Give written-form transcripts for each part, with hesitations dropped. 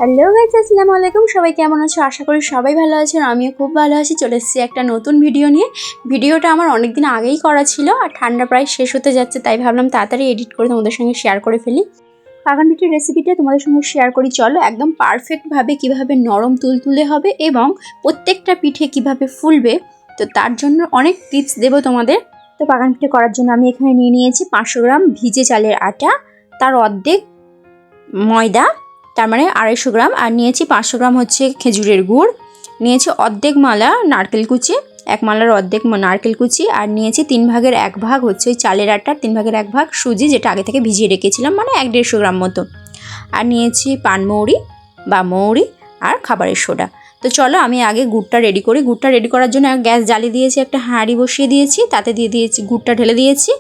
Hello guys, আসসালামু আলাইকুম। সবাই কেমন আছো? আশা করি সবাই ভালো আছেন। আমিও খুব ভালো আছি। চলে এসেছি একটা নতুন ভিডিও নিয়ে। ভিডিওটা আমার অনেক দিন আগেই করা ছিল, আর ঠান্ডা প্রায় শেষ হতে যাচ্ছে, তাই ভাবলাম তাড়াতাড়ি এডিট করে তোমাদের সঙ্গে শেয়ার করে ফেলি। পাকান পিঠের রেসিপিটা তোমাদের সঙ্গে শেয়ার করি। চলো, একদম পারফেক্টভাবে কিভাবে নরম তুলতুলে হবে এবং প্রত্যেকটা পিঠে কিভাবে ফুলবে, তো তার জন্য অনেক টিপস দেবো তোমাদের। তো পাকান পিঠে করার জন্য আমি এখানে নিয়ে নিয়েছি 500 গ্রাম ভিজে চালের আটা, তার অর্ধেক ময়দা, তার মানে 250 গ্রাম, আর নিয়েছি 500 গ্রাম হচ্ছে খেজুরের গুড়, নিয়েছি অর্ধেক মালা নারকেল কুচি, এক মালার অর্ধেক নারকেল কুচি, আর নিয়েছি 3 ভাগের 1 ভাগ হচ্ছে ওই চালের আটার 3 ভাগের 1 ভাগ সুজি, যেটা আগে থেকে ভিজিয়ে রেখেছিলাম, মানে 150 গ্রাম মতো, আর নিয়েছি পানমৌরি বা মৌরি আর খাবারের সোডা। তো চলো আমি আগে গুড়টা রেডি করি। গুড়টা রেডি করার জন্য গ্যাস জ্বালিয়ে দিয়েছি, একটা হাঁড়ি বসিয়ে দিয়েছি, তাতে দিয়ে দিয়েছি গুড়টা ঢেলে দিয়েছি,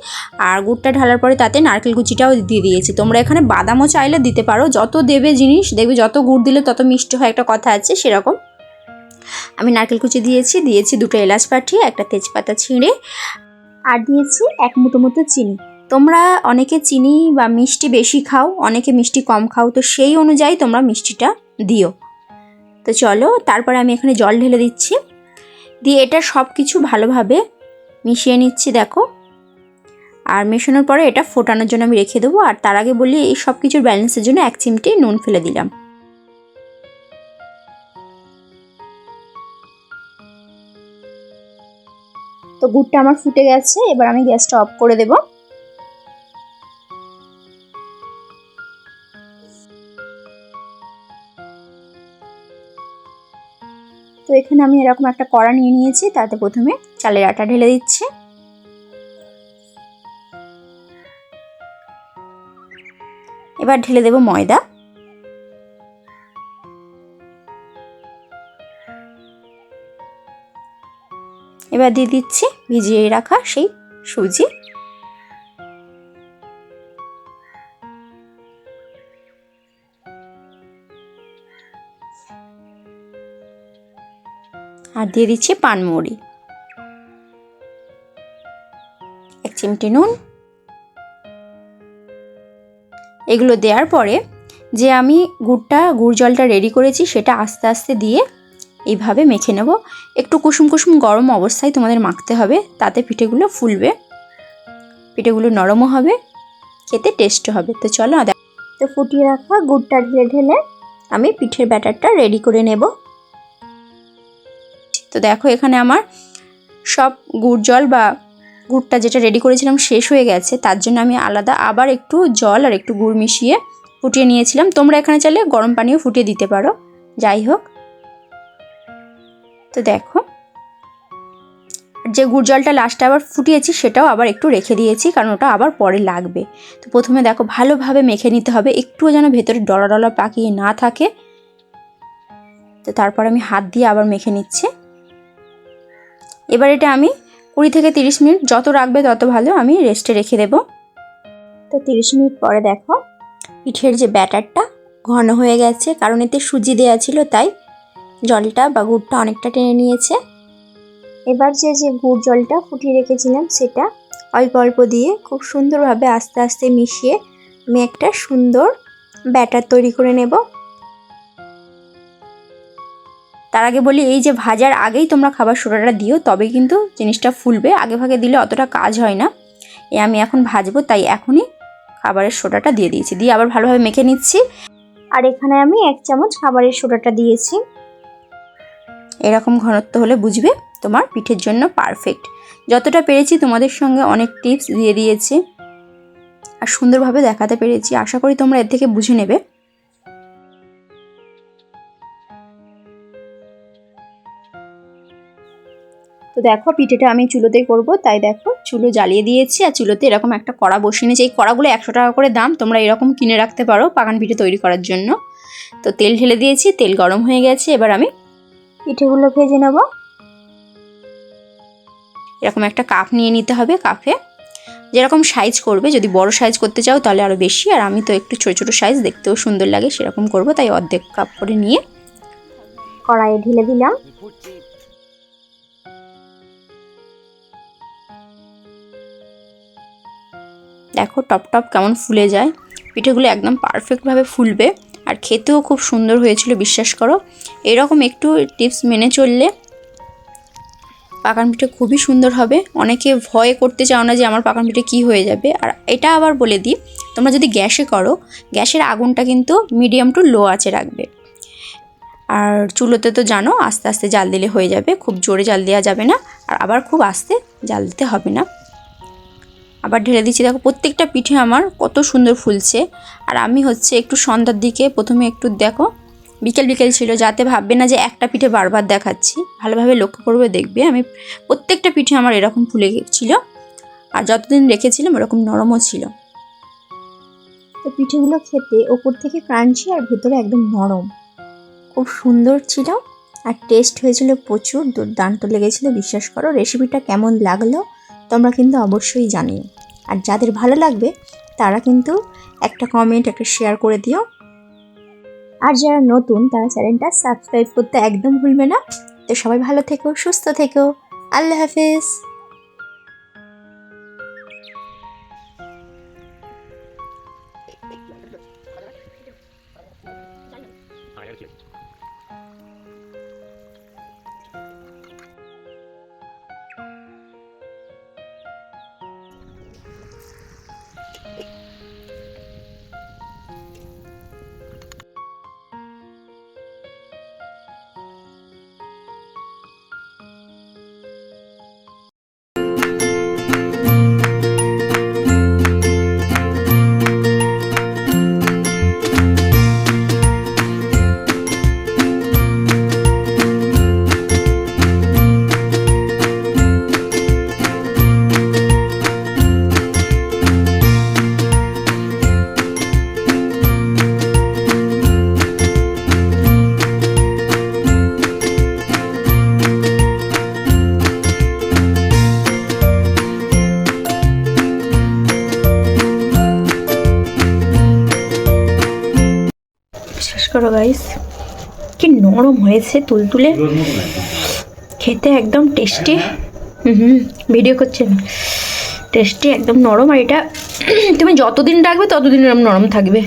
আর গুড়টা ঢালার পরে তাতে নারকেল কুচিটাও দিয়ে দিয়েছি। তোমরা এখানে বাদামও চাইলে দিতে পারো, যত দেবে জিনিস দেখবে যত গুড় দিলে তত মিষ্টি হয়, একটা কথা আছে সেরকম। আমি নারকেল কুচি দিয়েছি 2টো এলাচ ফাটিয়ে, একটা তেজপাতা ছিঁড়ে, আর দিয়েছি 1 মুঠো মতো চিনি। তোমরা অনেকে চিনি বা মিষ্টি বেশি খাও, অনেকে মিষ্টি কম খাও, তো সেই অনুযায়ী তোমরা মিষ্টিটা দিও। তো চলো, তারপরে আমি এখানে জল ঢেলে দিচ্ছি, দিয়ে এটা সব কিছু ভালোভাবে মিশিয়ে নিচ্ছি দেখো। আর মেশানোর পরে এটা ফোটানোর জন্য আমি রেখে দেবো। আর তার আগে বলি, এই সব কিছুর ব্যালেন্সের জন্য 1 চিমটি নুন ফেলে দিলাম। তো গুড়টা আমার ফুটে গেছে, এবার আমি গ্যাসটা অফ করে দেব। তো এখানে আমি এরকম একটা কড়া নিয়ে নিয়েছি, তাতে প্রথমে চালের আটা ঢেলে দিচ্ছি, এবার ঢেলে দেব ময়দা, এবার দিয়ে দিচ্ছি ভিজিয়ে রাখা সেই সুজি, আর দিয়ে দিচ্ছি পানমৌরি, 1 চিমটি নুন। এগুলো দেওয়ার পরে যে আমি গুড় জলটা রেডি করেছি সেটা আস্তে আস্তে দিয়ে এইভাবে মেখে নেব। একটু কুসুম কুসুম গরম অবস্থায় তোমাদের মাখতে হবে, তাতে পিঠেগুলো ফুলবে, পিঠেগুলো নরমও হবে, খেতে টেস্ট হবে। তো চলো, তো ফুটিয়ে রাখা গুড়টা ঢেলে ঢেলে আমি পিঠের ব্যাটারটা রেডি করে নেব। তো দেখো এখানে আমার সব জল বা গুড়টা যেটা রেডি করেছিলাম শেষ হয়ে গেছে, তার জন্য আমি আলাদা আবার একটু জল আর একটু গুড় মিশিয়ে ফুটিয়ে নিয়েছিলাম। তোমরা এখানে চাইলে গরম পানিও ফুটিয়ে দিতে পারো, যাই হোক। তো দেখো, যে গুড় জলটা লাস্টে আবার ফুটিয়েছি সেটাও আবার একটু রেখে দিয়েছি, কারণ ওটা আবার পরে লাগবে। তো প্রথমে দেখো ভালোভাবে মেখে নিতে হবে, একটুও যেন ভেতরে ডলা ডলা পাকিয়ে না থাকে। তো তারপর আমি হাত দিয়ে আবার মেখে নিচ্ছি। এবার এটা আমি 20 থেকে 30 মিনিট, যত রাখবে তত ভালো, আমি রেস্টে রেখে দেব। তো 30 মিনিট পরে দেখো পিঠের যে ব্যাটারটা ঘন হয়ে গেছে, কারণ এতে সুজি দেওয়া ছিল, তাই জলটা বা গুড়টা অনেকটা টেনে নিয়েছে। এবার যে গুড় জলটা ফুটিয়ে রেখেছিলাম সেটা অল্প অল্প দিয়ে খুব সুন্দরভাবে আস্তে আস্তে মিশিয়ে আমি একটা সুন্দর ব্যাটার তৈরি করে নেব। তার আগে বলি, এই যে ভাজার আগেই তোমরা খাবার সোডাটা দিও, তবে কিন্তু জিনিসটা ফুলবে, আগে ভাগে দিলে অতটা কাজ হয় না। আমি এখন ভাজবো, তাই এখনই খাবারের সোডাটা দিয়ে দিয়েছি, দিয়ে আবার ভালোভাবে মেখে নিচ্ছি। আর এখানে আমি 1 চামচ খাবারের সোডাটা দিয়েছি। এরকম ঘনত্ব হলে বুঝবে তোমার পিঠের জন্য পারফেক্ট। যতটা পেরেছি তোমাদের সঙ্গে অনেক টিপস দিয়ে দিয়েছি আর সুন্দরভাবে দেখাতে পেরেছি, আশা করি তোমরা এর থেকে বুঝে নেবে। তো দেখো পিঠেটা আমি চুলোতেই করব, তাই দেখো চুলো জ্বালিয়ে দিয়েছি, আর চুলোতে এরকম একটা কড়া বসিয়ে নিয়েছি। এই কড়াগুলো 100 টাকা করে দাম, তোমরা এরকম কিনে রাখতে পারো পাকান পিঠে তৈরি করার জন্য। তো তেল ঢেলে দিয়েছি, তেল গরম হয়ে গেছে, এবার আমি পিঠেগুলো ভেজে নেব। এরকম একটা কাপ নিয়ে নিতে হবে, কাপে যেরকম সাইজ করবে, যদি বড় সাইজ করতে চাও তাহলে আরও বেশি, আর আমি তো একটু ছোটো ছোটো সাইজ দেখতেও সুন্দর লাগে সেরকম করব, তাই অর্ধেক কাপ করে নিয়ে কড়াইয়ে ঢেলে দিলাম। দেখো টপ টপ কেমন ফুলে যায়, পিঠেগুলো একদম পারফেক্টভাবে ফুলবে আর খেতেও খুব সুন্দর হয়েছিল, বিশ্বাস করো। এরকম একটু টিপস মেনে চললে পাকান পিঠে খুবই সুন্দর হবে। অনেকে ভয় করতে চাও না যে আমার পাকান পিঠে কী হয়ে যাবে। আর এটা আবার বলে দিই, তোমরা যদি গ্যাসে করো, গ্যাসের আগুনটা কিন্তু মিডিয়াম টু লো আঁচে রাখবে। আর চুলোতে তো জানো আস্তে আস্তে জাল দিলে হয়ে যাবে, খুব জোরে জাল দেওয়া যাবে না, আর আবার খুব আস্তে জাল দিতে হবে না। আবার ঢেলে দিচ্ছি, দেখো প্রত্যেকটা পিঠে আমার কত সুন্দর ফুলছে। আর আমি হচ্ছে একটু সন্ধ্যার দিকে প্রথমে একটু দেখো বিকেল বিকেল ছিল, যাতে ভাববে না যে একটা পিঠে বারবার দেখাচ্ছি, ভালোভাবে লক্ষ্য করবে, দেখবে আমি প্রত্যেকটা পিঠে আমার এরকম ফুলে ছিল। আর যতদিন রেখেছিলাম এরকম নরমও ছিল। তো পিঠেগুলো খেতে ওপর থেকে ক্রাঞ্চি আর ভেতরে একদম নরম, খুব সুন্দর ছিল। আর টেস্ট হয়েছিল প্রচুর দুর্দান্ত লেগেছিল, বিশ্বাস করো। রেসিপিটা কেমন লাগলো তোমরা কিন্তু অবশ্যই জানিও। আর যাদের ভালো লাগবে তারা কিন্তু একটা কমেন্ট, একটা শেয়ার করে দিও। আর যারা নতুন তারা চ্যানেলটা সাবস্ক্রাইব করতে একদম ভুলবে না। তো সবাই ভালো থেকো, সুস্থ থেকো, আল্লাহ হাফেজ। বিশ্বাস করো গাইস, কি নরম হয়েছে, তুলতুলে, খেতে একদম টেস্টি। ভিডিও করছে না, টেস্টি একদম নরম। আর এটা তুমি যতদিন রাখবে ততদিন এরকম নরম থাকবে।